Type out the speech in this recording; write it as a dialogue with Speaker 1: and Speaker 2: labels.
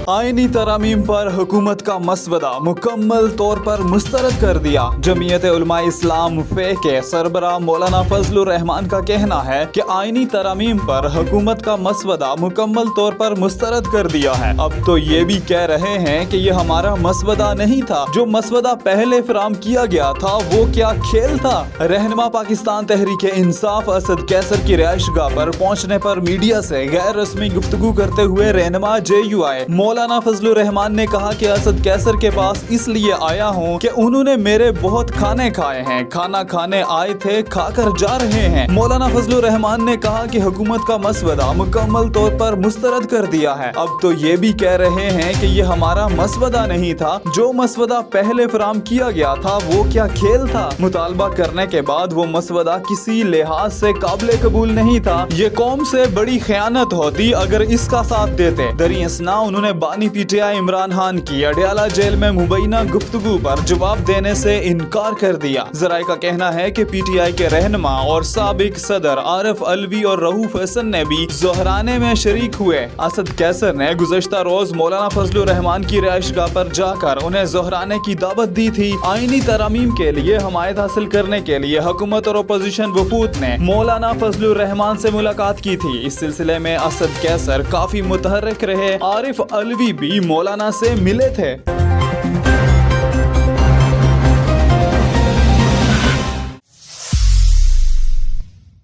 Speaker 1: आईनी तरमीम पर हुकूमत का मसवदा मुकम्मल तौर पर मुस्तरद कर दिया। जमीयत उलमा इस्लाम फे के सरबराह मौलाना फजलुर रहमान का कहना है कि आईनी तरमीम पर हुकूमत का मसवदा मुकम्मल तौर पर मुस्तरद कर दिया है। अब तो ये भी कह रहे हैं कि ये हमारा मसवदा नहीं था, जो मसवदा पहले फराम किया गया था वो क्या खेल था। रहनुमा पाकिस्तान तहरीक इंसाफ असद कैसर की रिहाइशगाह पर पहुंचने पर मीडिया से गैर रस्मी गुफ्तगू करते हुए रहनुमा JUI मौलाना फजलुर रहमान ने कहा कि असद कैसर के पास इसलिए आया हूँ कि उन्होंने मेरे बहुत खाने खाए हैं, खाना खाने आए थे, खाकर जा रहे हैं। मौलाना फजलुर रहमान ने कहा कि हुकूमत का मसवदा मुकम्मल तौर पर मुस्तरद कर दिया है। अब तो ये भी कह रहे हैं कि ये हमारा मसवदा नहीं था, जो मसवदा पहले फराम किया गया था वो क्या खेल था। मुतालबा करने के बाद वो मसवदा किसी लिहाज से काबिल कबूल नहीं था। ये कौम से बड़ी खयानत होती अगर इसका साथ देते। दरियासना उन्होंने बानी PTI इमरान खान की अडयाला जेल में मुबैना गुफ्तगू पर जवाब देने से इनकार कर दिया। जराये का कहना है कि PTI के रहनुमा और साबिक सदर आरिफ अलवी और रऊफ हसन ने भी ज़ोहराने में शरीक हुए। असद कैसर ने गुज़श्ता रोज मौलाना फजलुर रहमान की रिहाइशगाह पर जाकर उन्हें ज़ोहराने की दावत दी थी। आईनी तरमीम के लिए हमायत हासिल करने के लिए हुकूमत और अपोजिशन वफूद ने मौलाना फजलुर रहमान से मुलाकात की थी। इस सिलसिले में असद कैसर काफी मुतहर्रिक रहे। आरिफ अलवी भी मौलाना से मिले थे।